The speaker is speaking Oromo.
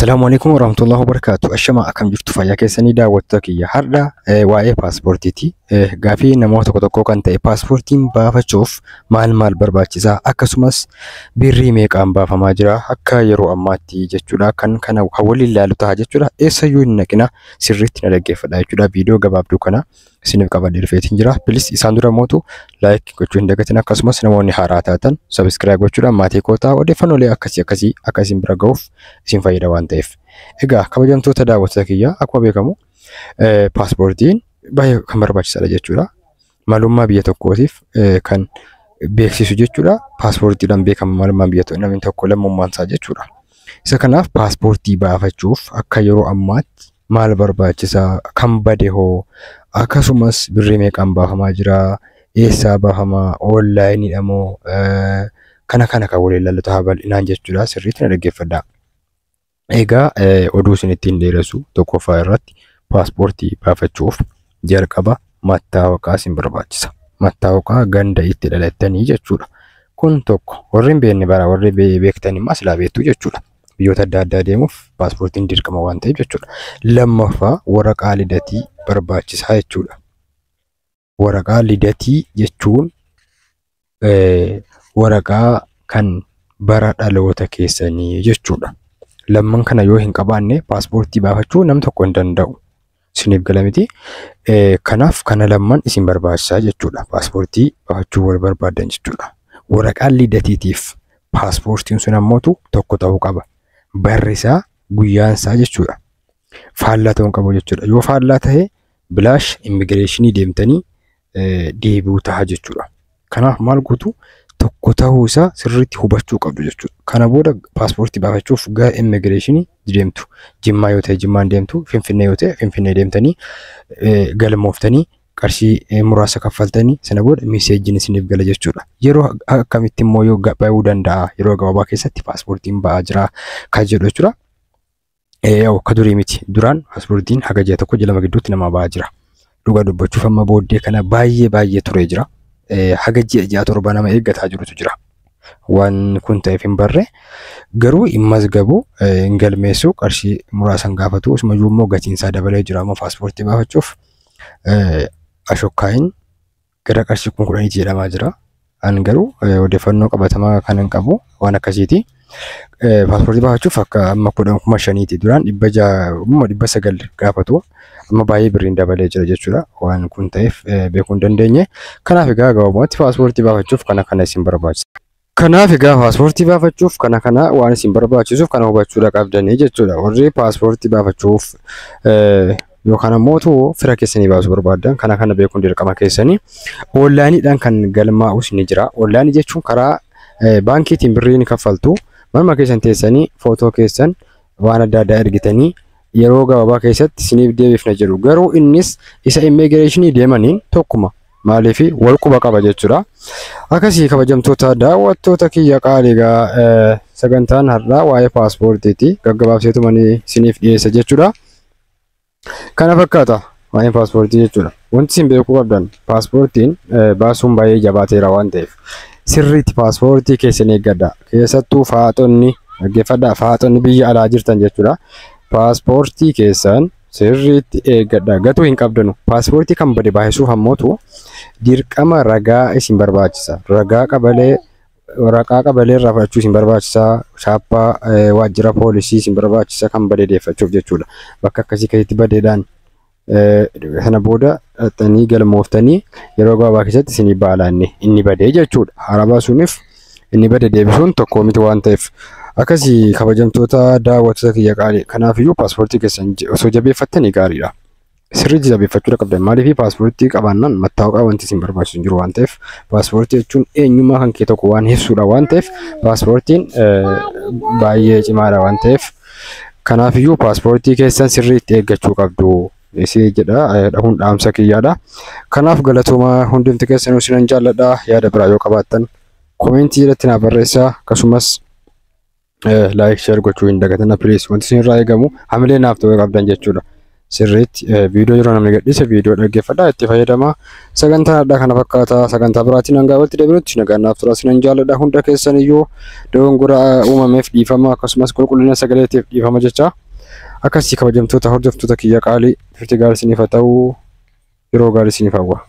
Assalamu alaikum warahmatullahi wabarakatuh. Ashama akkam jirtu fayyaa keessanii daawwattoota kiyya. Har'a waa'ee paaspoortiiti. Gaafii namoota tokko kan ta'e paaspoortiin baafachuuf maal barbaachisaa, akkasumas birrii meeqaan baafamaa jira akka yeroo ammaatti jechuudha. Kan kana waliin ilaalu ta'a jechuudha. Eessayyuu hin naqina, sirriitti na dhaggeeffadha jechuudha. Viidiyoo gabaabduu kana isiniif qabadee dhufeetiin jira. Bilis isaan dura mootu laayik gochuu hin dagatin, akkasumas namoonni haaraa taatan sabiskiraayib gochuudhaan maatii kootaa odeeffannoolee akkasiin bira ga'uuf isin fayyada waan ta'eef. Egaa kabajamtoota daawwattoota kiyyaa akkuma beekamu paaspoortiin baay'ee kan barbaachisaadha jechuudha. Maalummaa biyya tokkootiif kan beeksisu jechuudha. Paaspoortiidhaan beekama maalummaa biyya tokkoo namni tokko lammummaan isaa jechuudha. Isa kanaaf paaspoortii baafachuuf akka yeroo ammaatti maal barbaachisaa, kan bade hoo, akkasumas birrii meeqaan baafamaa jira, eessaa baafamaa, onlaayiniidha moo kana kan waliin ilaallu ta'a bal'inaan jechuudha. Sirriitti na dhaggeeffadhaa. Egaa oduu isinitti hin dheeressu tokkoffaa irratti paaspoortii baafachuuf jalqaba mattaawaqaa isin barbaachisa. Mattaawaqaa ganda itti dhalattanii jechuudha. Kun tokko warri hin beekne bara warri beektan immoo silaa beektu jechuudha. Biyyoota adda addaa deemuuf paaspoortiin dirqama waan ta'eef jechuudha. Lammaffaa waraqaa lidatii barbaachisaa jechuudha. Waraqaa lidatii jechuun waraqaa kan bara dhaloota keessanii jechuudha. Lamman kana yoo hin qabaanne paaspoortii baafachuu nam tokko hin danda'u. Isiniif gala miti. Kanaaf kana lamman isin barbaachisaa jechuudha. Paaspoortii baafachuu wal barbaadan jechuudha. Waraqaan lidatiitiif paaspoortiin sun ammoo tokko ta'uu qaba. Barri isaa guyyaan isaa jechuudha. Faallaa ta'uu qabu jechuudha. Yoo faallaa ta'e bilaash immigireeshinii deemtanii deebi'uu ta'a jechuudha. Kanaaf maal gootu? Tokko ta'uu isaa sirriitti hubachuu qabdu jechuudha. Kana booda paaspoortii baafachuuf gara immigireeshinii deemtu. Jimmaa yoo ta'e Jimmaan deemtu, Finfinnee yoo ta'e Finfinnee deemtanii galmooftanii qarshii muraasa kaffaltanii sana booda meeseejiin isiniif gala jechuudha. Yeroo akkamitti immoo yoo ba'uu danda'a, yeroo gabaabaa keessatti paaspoortiin ba'aa jira kan jedhu jechuudha. Akka durii miti. Duraan paaspoortiin haga ji'a tokko ji'a lama gidduutti nama ba'aa jira. Dhugaa dubbachuuf amma booddee kana baay'ee turee jira. Haga ji'a torba nama eeggataa jirutu jira. Waan kun ta'eef hin barre garuu immas gabu hin galmeessu qarshii muraasan gaafatu. Asumayyuu immoo gatiin isaa dabalee jira. Amma paaspoortii baafachuuf ashokkaa'in gara qarshii 10,000 jedhamaa jira. An garuu odeeffannoo qabatamaa kan hin qabu waan akkasiiti. Paaspoortii baafachuuf akka amma 5,000 duraan 900 gaafatu. Amma baay'ee birriin dabalee jira jechuudha. Waan kun ta'eef beekuu hin dandeenye. Kanaaf egaa gabaabumatti paaspoortii baafachuuf kana isin barbaachisa. Kanaaf egaa paaspoortii baafachuuf kana waan isin barbaachisuuf kana hubachuudha qabdanii jechuudha. Warri paaspoortii baafachuuf yookaan ammoo fira keessanii baasuu barbaadan kana beekuun dirqama keessanii. Onlaayiniidhaan kan galmaa'us ni jira. Onlaayinii jechuun karaa baankiitiin birrii ni kaffaltu. Manuma keessan teessanii footoo keessan waan adda addaa ergitanii yeroo gabaabaa keessatti isiniif deebifna jedhu. Garuu innis isa immigireeshinii deemaniin tokkuma. Maaliif wal quba qaba jechuudha. Akkasii kabajamtoota daawwattoota kiyya qaaligaa sagantaan har'aa waa'ee paaspoortiiti. Gaggabaabseetu manii isiniif dhiyeessa jechuudha. Kana fakkaata waa'ee paaspoortii jechuudha. Wanti isin beekuu qabdan paaspoortiin baasuun baay'ee jabaateera waan ta'eef sirriitti paaspoortii keessan eeggadha. Keessattuu faaxonni dhaggeeffadhaa, faaxonni biyya alaa jirtan jechuudha. Paaspoortii keessan sirriitti eeggadha. Gatuu hin qabdanu. Paaspoortii kan bade baay'isuuf ammootu dirqama ragaa isin barbaachisa. Waraqaa qabalee irraa fudhachuu isin barbaachisa. Chaappaa waajjira poolisii isin barbaachisa kan bade deeffachuuf jechuudha. Bakka akkasii keessatti badeedhaan sana booda dhaxxanii galmooftanii yeroo gabaabaa keessatti isinii baalaanne inni badee jechuudha. Haara baasuuniif inni bade deebisuun tokko miti waan ta'eef. Akkasii kabajamtoota daawwattoota kiyya qaalii. Kanaafiyyuu paaspoortii keessan osoo jabeeffattanii gaariidha. Sirriitti jabeeffachuu qabdan. Maaliif paaspoortii qabaannaan mattaawaqaa wanti isin barbaachisu hin jiru waan ta'eef paaspoortii jechuun eenyummaa kan kee tokko waan ibsudha waan ta'eef paaspoortiin baay'ee cimaadha waan ta'eef kanaafiyyuu paaspoortii keessan sirriitti eeggachuu qabdu. Isii jedha kun dhaamsa kiyyaadha. Kanaaf galatoomaa hundumti keessanuu isinan jaalladha. Yaada biraa yoo qabaattan koomentii irratti naa barreessaa. Akkasumas like share gochuu hin dagatinaa please. Wanti isin irraa eegamu hamilee naaf ta'uu qabdan jechuudha. sirriitti viidiyoo yeroo namni gadhiise viidiyoo dhaggeeffadhaa itti fayyadamaa. Sagantaa addaa kana fakkaata sagantaa biraatiin hanga walitti deebinutti nagaannaaf turaa sinan jaalladha hunda keessaniyyuu dogongora uumameef dhiifama akkasumas qulqullina sagaleetiif dhiifama jecha akkasii kabajamtoota hordoftoota kiyya qaalii turtii gaarii isiniif haa ta'u yeroo gaarii isiniif hawwa.